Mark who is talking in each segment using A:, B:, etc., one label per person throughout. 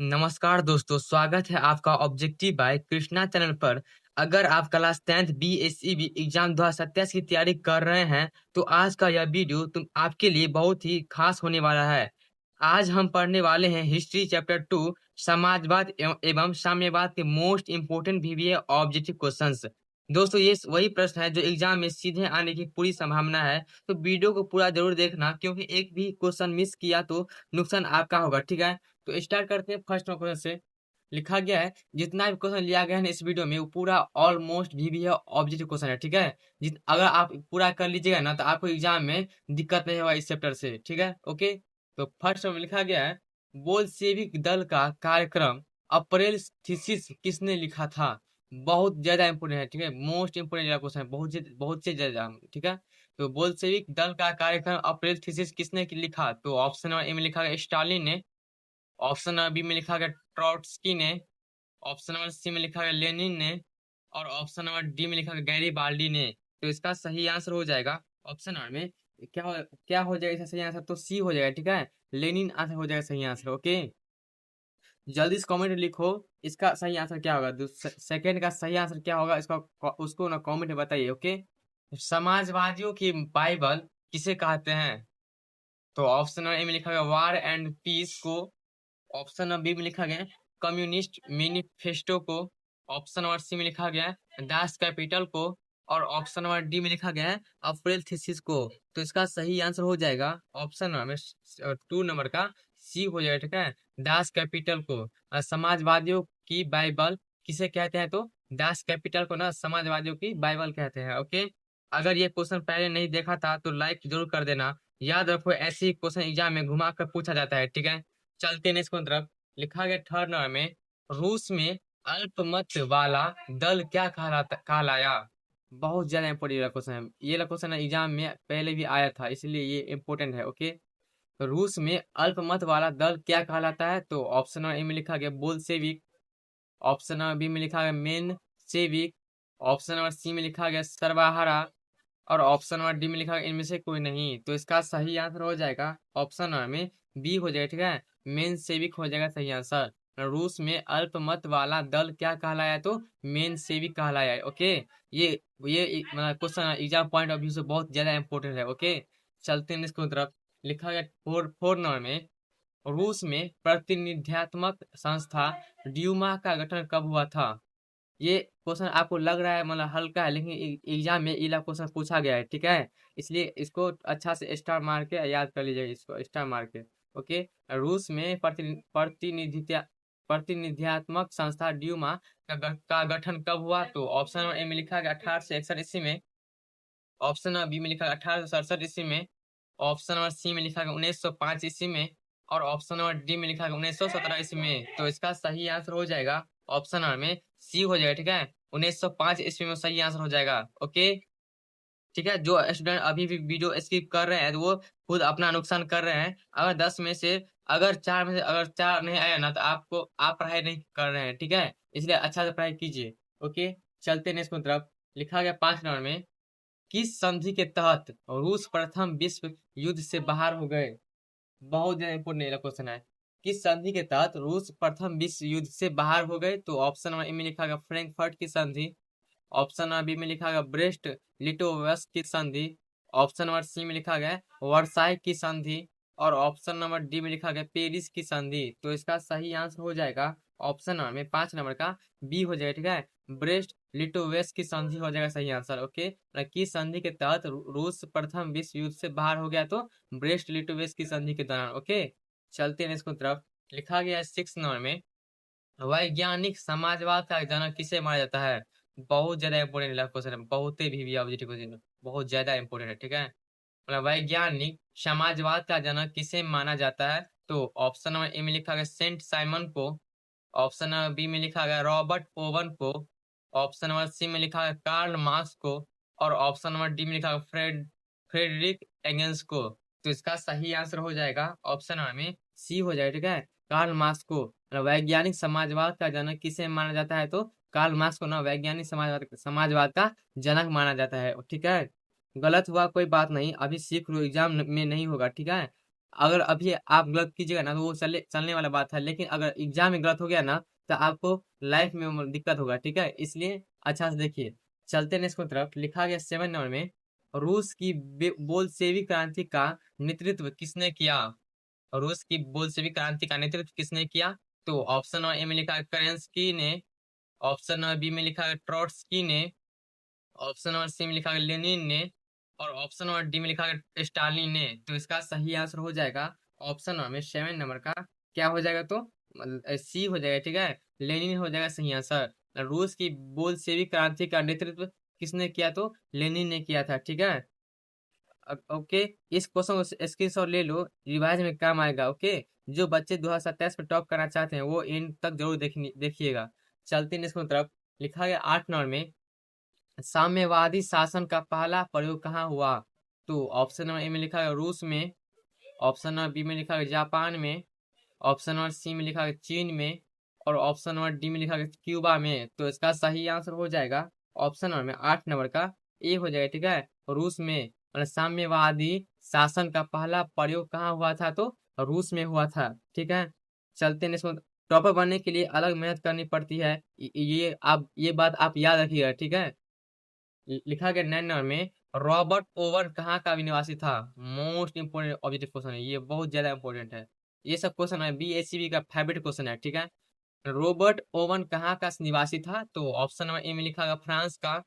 A: नमस्कार दोस्तों, स्वागत है आपका ऑब्जेक्टिव बाय कृष्णा चैनल पर। अगर आप क्लास 10th बीएसईबी एग्जाम 2027 की तैयारी कर रहे हैं, तो आज का यह वीडियो आपके लिए बहुत ही खास होने वाला है। आज हम पढ़ने वाले हैं हिस्ट्री चैप्टर 2 समाजवाद एवं साम्यवाद के मोस्ट इंपोर्टेंट वीवीए ऑब्जेक्टिव क्वेश्चंस। दोस्तों, ये वही प्रश्न है जो एग्जाम में सीधे आने की पूरी संभावना है, तो वीडियो को पूरा जरूर देखना, क्योंकि एक भी क्वेश्चन मिस किया तो नुकसान आपका होगा। ठीक है, तो स्टार्ट करते हैं फर्स्ट क्वेश्चन से। लिखा गया है, जितना भी क्वेश्चन लिया गया है ना इस वीडियो में, वो पूरा ऑलमोस्ट वीवीए ऑब्जेक्टिव क्वेश्चन है। ठीक है, अगर आप पूरा कर लीजिएगा ना, तो आपको एग्जाम में दिक्कत नहीं होगा इस चैप्टर से। ठीक है, ओके। तो फर्स्ट में लिखा गया है, बोल्शेविक दल का कार्यक्रम अप्रैल थीसिस किसने लिखा था। बहुत ज्यादा इंपोर्टेंट है। ठीक है, मोस्ट इंपोर्टेंट क्वेश्चन है, बहुत से ज्यादा। ठीक है, तो बोल्शेविक दल का कार्यक्रम अप्रैल थीसिस किसने लिखा। तो ऑप्शन नंबर ए में लिखा गया स्टालिन ने, ऑप्शन नंबर बी में लिखा गया ट्रॉट्स्की ने, ऑप्शन नंबर सी में लिखा गया लेनिन ने, और ऑप्शन नंबर डी में लिखा गया गैरीबाल्डी ने। तो इसका सही आंसर हो जाएगा ऑप्शन नंबर में। क्या हो जाएगा इसका सही आंसर, तो सी हो जाएगा। ठीक है, लेनिन आंसर हो जाएगा सही आंसर। ओके, जल्दी से कमेंट में लिखो इसका सही आंसर क्या होगा। सेकंड का सही आंसर क्या होगा इसका, उसको ना कमेंट में बताइए। ओके, समाजवादियों की बाइबल किसे कहते हैं। तो ऑप्शन नंबर ए में लिखा गया वार एंड पीस को, ऑप्शन नंबर बी में लिखा गया है कम्युनिस्ट मैनिफेस्टो को, ऑप्शन नंबर सी में लिखा गया है दास कैपिटल को, और ऑप्शन नंबर डी में लिखा गया है अप्रैल थीसिस को। तो इसका सही आंसर हो जाएगा ऑप्शन नंबर 2 नंबर का सी हो जाएगा। ठीक है, दास कैपिटल को समाजवादियों की बाइबल किसे कहते हैं, तो दास कैपिटल को ना समाजवादियों की बाइबल कहते हैं। ओके, अगर ये क्वेश्चन पहले नहीं देखा था तो लाइक जरूर कर देना। याद रखो, ऐसे ही क्वेश्चन एग्जाम में घुमा कर पूछा जाता है। ठीक है, चलते हैं नेक्स्ट तरफ। लिखा गया थर्ड नंबर में, रूस में अल्पमत वाला दल क्या कहलाया। बहुत ज्यादा इंपोर्टेंट क्वेश्चन है। ये क्वेश्चन एग्जाम में पहले भी आया था, इसलिए ये इंपोर्टेंट है। ओके, तो रूस में अल्पमत वाला दल क्या कहलाता है। तो ऑप्शन नंबर ए में लिखा गया बोल्शेविक, ऑप्शन नंबर बी में लिखा गया मेन सेविक, ऑप्शन नंबर सी में लिखा गया सर्वाहारा, और ऑप्शन नंबर डी में लिखा है इनमें से कोई नहीं। तो इसका सही आंसर हो जाएगा ऑप्शन नंबर में बी हो जाएगा। ठीक है, मेन सेविक हो जाएगा सही आंसर। रूस में अल्पमत वाला दल क्या कहलाया, तो मेन सेविक कहलाया है। ओके, ये मतलब question exam point of view से बहुत ज्यादा इंपॉर्टेंट है। ओके, चलते हैं इसको तरफ। लिखा गया फोर नंबर में, रूस में प्रतिनिधियात्मक संस्था ड्यूमा का गठन कब हुआ था। ये क्वेश्चन आपको लग रहा है मतलब हल्का है, लेकिन एग्जाम में इला क्वेश्चन पूछा गया है। ठीक है, इसलिए इसको अच्छा से स्टार मार के याद कर लीजिए, इसको स्टार मार के। ओके, रूस में प्रतिनिधियात्मक संस्था ड्यूमा का गठन कब हुआ। तो ऑप्शन नंबर ए में लिखा गया 1861 ईस्वी में, ऑप्शन नंबर बी में लिखा गया 1867 ईस्वी में, ऑप्शन नंबर सी में लिखा गया 1905 ईस्वी में, और ऑप्शन नंबर डी में लिखा गया 1917 ईस्वी में। तो इसका सही आंसर हो जाएगा ऑप्शन नंबर में सी हो जाएगा। ठीक है, 1905 ईस्वी में सही आंसर हो जाएगा। ओके, ठीक है, जो स्टूडेंट अभी भी वीडियो स्किप कर रहे हैं, तो वो खुद अपना नुकसान कर रहे हैं। अगर 10 में से अगर 4 में से अगर 4 नहीं आया ना, तो आप पढ़ाई नहीं कर रहे हैं। ठीक है, इसलिए अच्छा से पढ़ाई कीजिए। ओके, चलते हैं नेक्स्ट तरफ। लिखा गया 5 नंबर में, किस संधि के तहत रूस प्रथम विश्व युद्ध से बाहर हो गए। बहुत ज्यादा इंपोर्टेंट क्वेश्चन है। किस संधि के तहत रूस प्रथम विश्व युद्ध से बाहर हो गए। तो ऑप्शन नंबर ए में लिखा गया फ्रैंकफर्ट की संधि, ऑप्शन नंबर बी में लिखा गया ब्रेस्ट लिटोवस्क की संधि, ऑप्शन नंबर सी में लिखा गया वर्साई की संधि, और ऑप्शन नंबर डी में लिखा गया पेरिस की संधि। तो इसका सही आंसर हो जाएगा ऑप्शन नंबर में 5 नंबर का बी हो जाएगा। ठीक है, ब्रेस्ट लिटोवेस्क की संधि हो जाएगा सही आंसर। ओके, किस संधि के तहत रूस प्रथम विश्व युद्ध से बाहर हो गया, तो ब्रेस्ट लिटोवेस्क की संधि के दौरान। ओके, चलते हैं इसको तरफ। लिखा गया है 6 नंबर में, वैज्ञानिक समाजवाद का जनक किसे माना जाता है। बहुत ज्यादा इंपोर्टेंट क्वेश्चन है, बहुत ही ऑब्जेक्टिव क्वेश्चन, बहुत ज्यादा इंपोर्टेंट है। ठीक है, मतलब वैज्ञानिक समाजवाद का जनक किसे माना जाता है। तो ऑप्शन नंबर ए में लिखा गया सेंट साइमन को, ऑप्शन नंबर बी में लिखा गया रॉबर्ट ओवन को, ऑप्शन नंबर सी में लिखा गया कार्ल मार्क्स को, और ऑप्शन नंबर डी में लिखा गया फ्रेडरिक एंगल्स को। तो इसका सही आंसर हो जाएगा ऑप्शन नंबर में सी हो जाएगा। ठीक है, कार्ल मार्क्स को मतलब वैज्ञानिक समाजवाद का जनक किसे माना जाता है। तो कार्ल मार्क्स को ना वैज्ञानिक समाजवाद का जनक माना जाता है। ठीक है, गलत हुआ कोई बात नहीं, अभी सीख लो, एग्जाम में नहीं होगा। ठीक है, अगर अभी आप गलत कीजिएगा ना तो वो चलने वाला बात है, लेकिन अगर एग्जाम में गलत हो गया ना तो आपको लाइफ में दिक्कत होगा, ठीक है। इसलिए अच्छा से देखिए। चलते हैं इसको तरफ। लिखा गया 7 नंबर में, रूस की बोल्शेविक क्रांति का नेतृत्व किसने किया? रूस की बोल्शेविक क्रांति का नेतृत्व किसने किया? तो ऑप्शन ए में लिखा है करेंस्की ने, ऑप्शन नंबर बी में लिखा है ट्रोट्स्की ने, ऑप्शन नंबर सी में लिखा है लेनिन ने, और ऑप्शन नंबर डी में लिखा है स्टालिन ने। तो इसका सही आंसर हो जाएगा ऑप्शन नंबर में 7 नंबर का क्या हो जाएगा, तो सी हो जाएगा, ठीक है। लेनिन हो जाएगा सही आंसर। रूस की बोल्शेविक क्रांति का नेतृत्व किसने किया? तो लेनिन ने किया था, ठीक है। ओके, इस क्वेश्चन को स्क्रीनशॉट ले लो, रिवाइज में काम आएगा। ओके, जो बच्चे 2027 में टॉप करना चाहते हैं वो एंड तक जरूर देखिएगा। चलते हैं इसको तरफ। लिखा गया 8 नंबर में, साम्यवादी शासन का पहला प्रयोग कहाँ हुआ? तो ऑप्शन नंबर ए में लिखा है रूस में, ऑप्शन नंबर बी में लिखा है जापान में, ऑप्शन नंबर सी में लिखा है चीन में, और ऑप्शन नंबर डी में लिखा है क्यूबा में। तो इसका सही आंसर हो जाएगा ऑप्शन नंबर में 8 नंबर का ए हो जाएगा, ठीक है। रूस में मतलब साम्यवादी शासन का पहला प्रयोग कहाँ हुआ था? तो रूस में हुआ था, ठीक है। चलते हैं इसमें। टॉपर बनने के लिए अलग मेहनत करनी पड़ती है, ये बात आप याद रखिएगा, ठीक है। लिखा गया 9 नंबर में, रॉबर्ट ओवन कहाँ का निवासी था? मोस्ट इंपोर्टेंट ऑब्जेक्टिव क्वेश्चन है, ये बहुत ज्यादा इंपॉर्टेंट है। ये सब क्वेश्चन है बीएससीबी का फेवरेट क्वेश्चन है, ठीक है। रॉबर्ट ओवन कहाँ का निवासी था? तो ऑप्शन नंबर ए में लिखा गया फ्रांस का,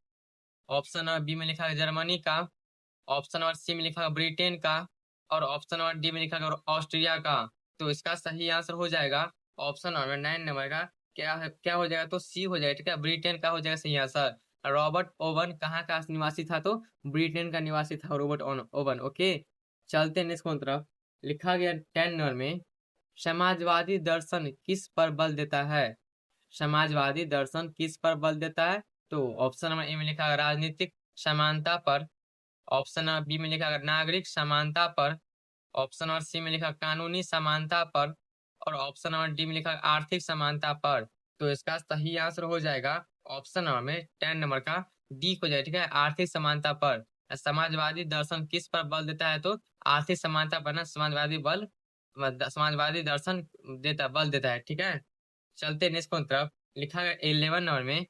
A: ऑप्शन नंबर बी में लिखा गया जर्मनी का, ऑप्शन नंबर सी में लिखा गया ब्रिटेन का, और ऑप्शन नंबर डी में लिखा गया ऑस्ट्रिया का। तो इसका सही आंसर हो जाएगा ऑप्शन नंबर 9 नंबर का क्या है, क्या हो जाएगा? तो सी हो जाएगा, ठीक है। ब्रिटेन का हो जाएगा सही आंसर। रॉबर्ट ओवन कहाँ का निवासी था? तो ब्रिटेन का निवासी था रॉबर्ट ओवन। ओके, चलते हैं नेक्स्ट तरफ। लिखा गया 10 नंबर में, समाजवादी दर्शन किस पर बल देता है? समाजवादी दर्शन किस पर बल देता है? तो ऑप्शन नंबर ए में लिखा है राजनीतिक समानता पर, ऑप्शन नंबर बी में लिखा है नागरिक समानता पर, ऑप्शन नंबर सी में लिखा है कानूनी समानता पर, और ऑप्शन नंबर डी में लिखा है आर्थिक समानता पर। तो इसका सही आंसर हो जाएगा ऑप्शन नंबर में 10 नंबर का डी हो जाएगा, ठीक है, आर्थिक समानता पर। समाजवादी दर्शन किस पर बल देता है? तो आर्थिक समानता पर ना समाजवादी दर्शन बल देता है, ठीक है। चलते नेक्स्ट तरफ। लिखा है 11 नंबर में,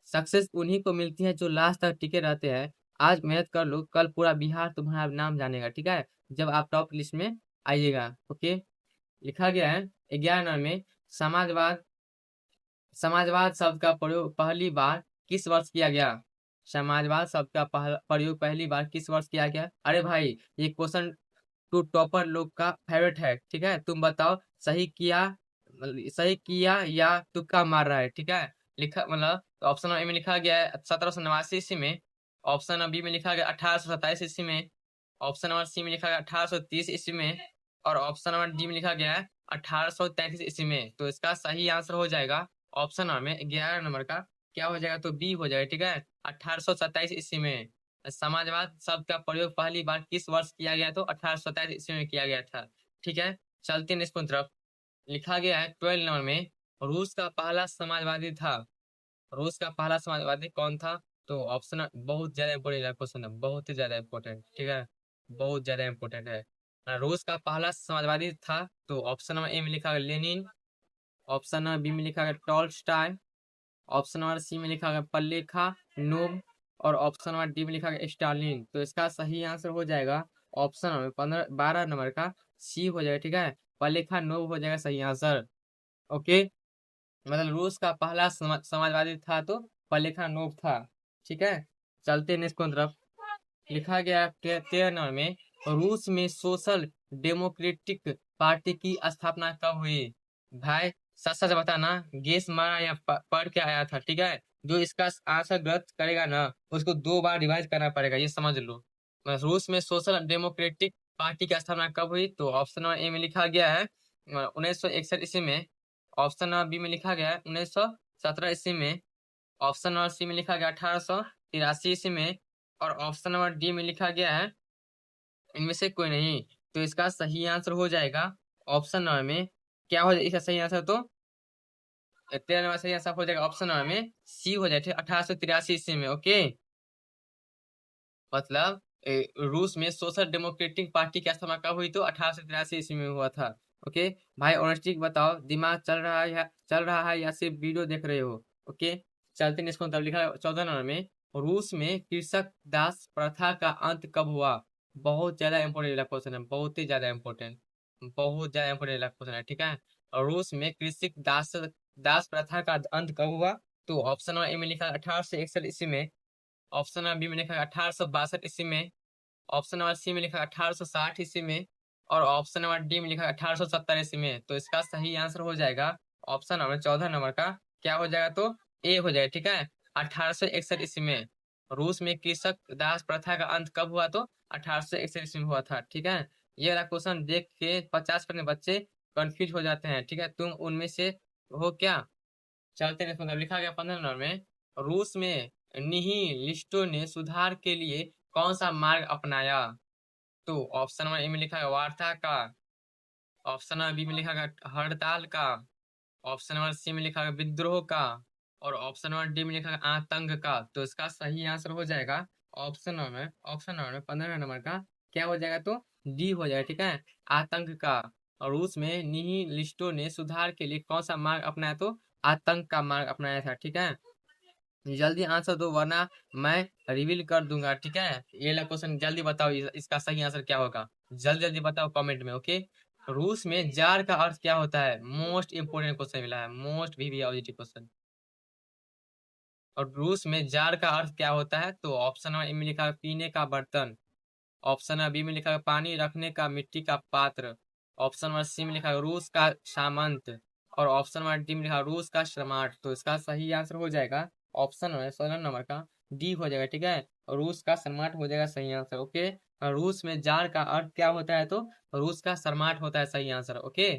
A: सक्सेस उन्हीं को मिलती है जो लास्ट तक टिके रहते हैं। आज मेहनत कर लो, कल पूरा बिहार तुम्हारा नाम जानेगा, ठीक है, जब आप टॉप लिस्ट में आइएगा। ओके, लिखा गया है 11 नंबर में, समाजवाद समाजवाद शब्द का प्रयोग पहली बार किस वर्ष किया गया? समाजवाद शब्द का प्रयोग पहली बार किस वर्ष किया गया? अरे भाई, ये क्वेश्चन टू टॉपर लोग का फेवरेट है, ठीक है। तुम बताओ सही किया या तुक्का मार रहा है, ठीक है। लिखा मतलब ऑप्शन ए में लिखा गया है 1789 ईस्वी में, ऑप्शन बी में लिखा गया 1827 ईस्वी में, ऑप्शन नंबर सी में लिखा गया 1830 ईस्वी में, और ऑप्शन नंबर डी में लिखा गया है 1833 ईस्वी में। तो इसका सही आंसर हो जाएगा ऑप्शन नंबर में 11 नंबर का क्या हो जाएगा? तो बी हो जाएगा, ठीक है, 1827 ईस्वी में। समाजवाद शब्द का प्रयोग पहली बार किस वर्ष किया गया? तो 1827 ईस्वी में किया गया था, ठीक है। चलते हैं नेक्स्ट तरफ। लिखा गया है 12 नंबर में, रूस का पहला समाजवादी था। रूस का पहला समाजवादी कौन था? तो ऑप्शन बहुत ज्यादा इंपोर्टेंट क्वेश्चन है, बहुत ही ज्यादा इंपोर्टेंट, ठीक है, बहुत ज्यादा इंपोर्टेंट है। रूस का पहला समाजवादी था तो ऑप्शन नंबर ए में लिखा गया लेनिन, ऑप्शन नंबर बी में लिखा गया टॉल्स्टॉय, ऑप्शन नंबर सी में लिखा गया पल्लेखा नोब, और ऑप्शन नंबर डी में लिखा गया स्टालिन। तो इसका सही आंसर हो जाएगा ऑप्शन नंबर 12 नंबर का सी हो जाएगा, ठीक है, पल्लेखा नोब हो जाएगा सही आंसर। ओके, मतलब रूस का पहला समाजवादी था तो प्लेखानोव था, ठीक है। चलते नेक्स्ट तरफ। लिखा गया 13 नंबर में, रूस में सोशल डेमोक्रेटिक पार्टी की स्थापना कब हुई? भाई सच सच बताना, गेस मारा या पढ़ के आया था, ठीक है। जो इसका आंसर गलत करेगा ना उसको 2 बार रिवाइज करना पड़ेगा, ये समझ लो। रूस में सोशल डेमोक्रेटिक पार्टी की स्थापना कब हुई? तो ऑप्शन नंबर ए में लिखा गया है 1961 ईस्वी में, ऑप्शन नंबर बी में लिखा गया है 1917 ईस्वी में, ऑप्शन नंबर सी में लिखा गया 1883 ईस्वी में, और ऑप्शन नंबर डी में लिखा गया है इनमें से कोई नहीं। तो इसका सही आंसर हो जाएगा ऑप्शन नंबर में क्या हो जाएगा? इसका सही आंसर तो 13 नंबर सही आंसर हो जाएगा ऑप्शन नंबर में सी हो जाएगा 1883 ईस्वी में। ओके, मतलब रूस में सोशल डेमोक्रेटिक पार्टी की स्थापना कब हुई? तो 1883 ईस्वी में हुआ था। ओके भाई, ऑनेस्टी बताओ, दिमाग चल रहा है या सिर्फ वीडियो देख रहे हो? ओके, चलते हैं इसको। तब लिखा है 14 नंबर में, रूस में कृषक दास प्रथा का अंत कब हुआ? बहुत ज्यादा इंपोर्टेंट क्वेश्चन है, बहुत ही ज्यादा इंपोर्टेंट, बहुत ज्यादा इंपोर्टेंट क्वेश्चन है, ठीक है। और रूस में कृषक दास प्रथा का अंत कब हुआ? तो ऑप्शन नंबर ए में लिखा है 1861 ईस्वी में, ऑप्शन नंबर बी में लिखा है 1862 ईस्वी में, ऑप्शन नंबर सी में लिखा है 1860 ईस्वी में, और ऑप्शन नंबर डी में लिखा है 1870 ईस्वी में। तो इसका सही आंसर हो जाएगा ऑप्शन नंबर 14 नंबर का, क्या हो जाएगा? तो ए हो जाएगा, ठीक है। 1861 ईस्वी में रूस में कृषक दास प्रथा का अंत कब हुआ? तो 1861 ईस्वी में हुआ था, ठीक है। ये वाला क्वेश्चन देख के 50% बच्चे कंफ्यूज हो जाते हैं, ठीक है। तुम उनमें से हो क्या? चलते हैं, मतलब लिखा गया 15 नंबर में, रूस में निहिलिस्टों ने सुधार के लिए कौन सा मार्ग अपनाया? तो ऑप्शन नंबर ए में लिखा है वार्ता का, ऑप्शन नंबर बी में लिखा है हड़ताल का, ऑप्शन नंबर सी में लिखा है विद्रोह का, और ऑप्शन नंबर डी में लिखा है आतंक का। तो इसका सही आंसर हो जाएगा ऑप्शन नंबर 15 नंबर का, क्या हो जाएगा? तो डी हो जाएगा, ठीक है, आतंक का। और रूस में निहिलिस्टों ने सुधार के लिए कौन सा मार्ग अपनाया? तो आतंक का मार्ग अपनाया था, ठीक है। जल्दी आंसर दो वरना मैं रिवील कर दूंगा, ठीक है। ये ला क्वेश्चन जल्दी बताओ, इसका सही आंसर क्या होगा? जल्दी जल्दी बताओ कमेंट में, ओके। रूस में जार का अर्थ क्या होता है? मोस्ट इंपोर्टेंट क्वेश्चन मिला है, मोस्ट वीवीआईटी क्वेश्चन। और रूस में जार का अर्थ क्या होता है? तो ऑप्शन नंबर ए में लिखा है पीने का बर्तन, ऑप्शन नंबर बी में लिखा है पानी रखने का मिट्टी का पात्र, ऑप्शन नंबर सी में लिखा है रूस का सामंत, और ऑप्शन नंबर डी में लिखा है रूस का सम्राट। तो इसका सही आंसर हो जाएगा ऑप्शन नंबर 16 नंबर का डी हो जाएगा, ठीक है। रूस का सम्राट हो जाएगा सही आंसर, ओके। और रूस में जार का अर्थ क्या होता है? तो रूस का सम्राट होता है सही आंसर, ओके।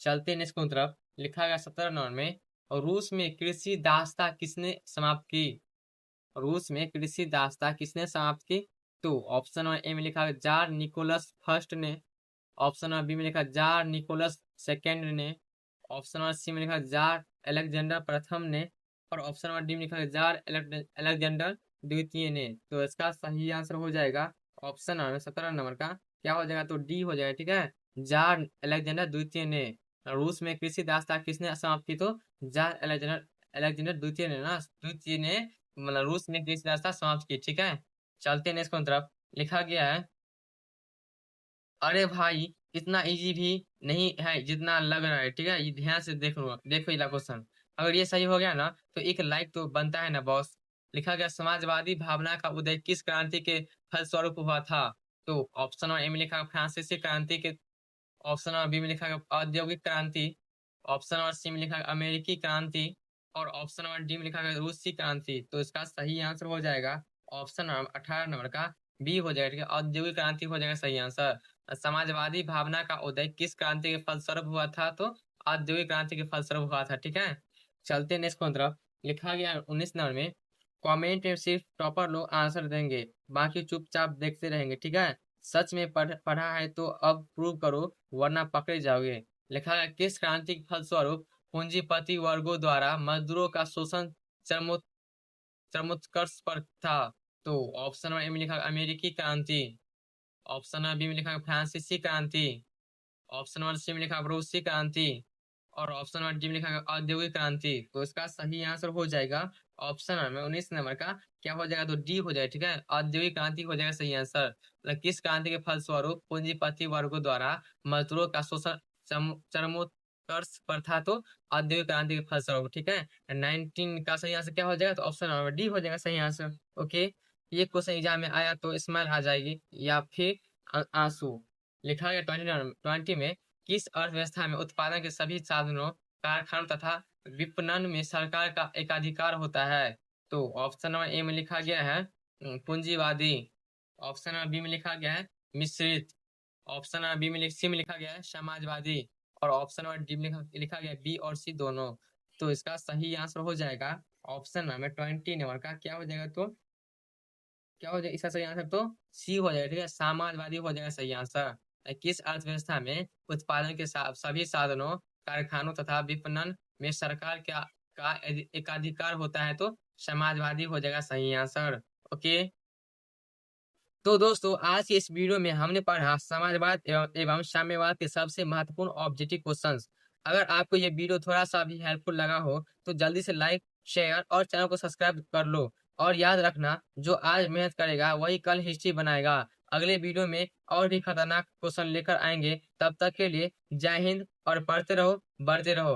A: चलते हैं नेक्स्ट की तरफ। लिखा गया 17 नंबर में, और रूस में कृषि दासता किसने समाप्त की? रूस में कृषि दासता किसने समाप्त की? तो ऑप्शन नंबर ए में लिखा है जार निकोलस फर्स्ट ने, ऑप्शन नंबर बी में लिखा है जार निकोलस सेकेंड ने, ऑप्शन नंबर सी में लिखा है जार अलेक्जेंडर प्रथम ने, और ऑप्शन नंबर डी में लिखा है जार अलेक्जेंडर द्वितीय ने। तो इसका सही आंसर हो जाएगा ऑप्शन नंबर 17 नंबर का, क्या हो जाएगा? तो डी हो जाएगा, ठीक है, जार अलेक्जेंडर द्वितीय ने। रूस में कृषि दासता किसने समाप्त की? तो जार अलेक्जेंडर अलेक्जेंडर द्वितीय ने ना, द्वितीय ने, मतलब रूस ने कृषि दासता समाप्त की, ठीक है। चलते हैं नेक्स्ट तरफ। लिखा गया है, अरे भाई इतना इजी भी नहीं है जितना लग रहा है, ठीक है। ये ध्यान से देखो, देखो ये क्वेश्चन, अगर ये सही हो गया ना तो एक लाइक तो बनता है ना बॉस। लिखा गया समाजवादी भावना का उदय किस क्रांति के फलस्वरूप हुआ था? तो ऑप्शन नंबर ए में लिखा है फ्रांसीसी क्रांति के, ऑप्शन नंबर बी में लिखा है औद्योगिक क्रांति, ऑप्शन नंबर सी में लिखा है अमेरिकी क्रांति, और ऑप्शन नंबर डी में लिखा है रूसी क्रांति। तो इसका सही आंसर हो जाएगा ऑप्शन नंबर 18 नंबर का बी हो जाएगा, ठीक है, औद्योगिक क्रांति हो जाएगा सही आंसर। समाजवादी भावना का उदय किस क्रांति के फलस्वरूप हुआ था? तो औद्योगिक क्रांति के फलस्वरूप हुआ था, ठीक है। चलते नेक्स्ट की तरफ। लिखा गया 19 नंबर में, कमेंट में सिर्फ टॉपर लोग आंसर देंगे, बाकी चुपचाप देखते रहेंगे, ठीक है। सच में पढ़ा है तो अब प्रूव करो वरना पकड़े जाओगे। लिखा है किस क्रांति के फलस्वरूप पूंजीपति वर्गों द्वारा मजदूरों का शोषण चरमो चरमोत्कर्ष पर था? तो ऑप्शन नंबर ए में लिखा है अमेरिकी क्रांति, ऑप्शन नंबर बी में लिखा है फ्रांसीसी क्रांति, ऑप्शन नंबर सी में लिखा है रूसी क्रांति, और ऑप्शन नंबर डी में लिखा है औद्योगिक क्रांति। तो इसका सही आंसर हो जाएगा ऑप्शन नंबर 19 नंबर का, क्या हो जाएगा? तो डी हो जाएगा, ठीक है, औद्योगिक क्रांति हो जाएगा सही आंसर। मतलब किस क्रांति के फलस्वरूप पूंजीपति वर्गों द्वारा मजदूरों का शोषण चरमोत्कर्ष पर था? तो औद्योगिक क्रांति के फलस्वरूप, ठीक है। 19 का सही आंसर क्या हो जाएगा? तो ऑप्शन नंबर डी हो जाएगा सही आंसर, ओके। ये क्वेश्चन एग्जाम में आया तो स्माइल आ जाएगी या फिर आंसू। लिखा गया 20 में, किस अर्थव्यवस्था में उत्पादन के सभी साधनों, कारखानों तथा विपणन में सरकार का एकाधिकार होता है? तो ऑप्शन नंबर ए में लिखा गया है पूंजीवादी, ऑप्शन नंबर बी में लिखा गया है मिश्रित, ऑप्शन नंबर बी में सी में लिखा गया है समाजवादी, और ऑप्शन नंबर डी में लिखा गया है बी और सी दोनों। तो इसका सही आंसर हो जाएगा ऑप्शन नंबर 20 नंबर का, क्या हो जाएगा? तो क्या हो जाएगा इसका सही आंसर? तो सी हो जाएगा, ठीक है, समाजवादी हो जाएगा सही आंसर। किस अर्थव्यवस्था में उत्पादन के सभी साधनों, कारखानों तथा विपणन में सरकार का एकाधिकार होता है? तो समाजवादी हो जाएगा सही आंसर, ओके। तो दोस्तों आज की इस वीडियो में हमने पढ़ा समाजवाद एवं साम्यवाद के सबसे महत्वपूर्ण ऑब्जेक्टिव क्वेश्चंस। अगर आपको ये वीडियो थोड़ा सा भी हेल्पफुल लगा हो तो जल्दी से लाइक, शेयर और चैनल को सब्सक्राइब कर लो। और याद रखना, जो आज मेहनत करेगा वही कल हिस्ट्री बनाएगा। अगले वीडियो में और भी खतरनाक क्वेश्चन लेकर आएंगे। तब तक के लिए जय हिंद और पढ़ते रहो, बढ़ते रहो।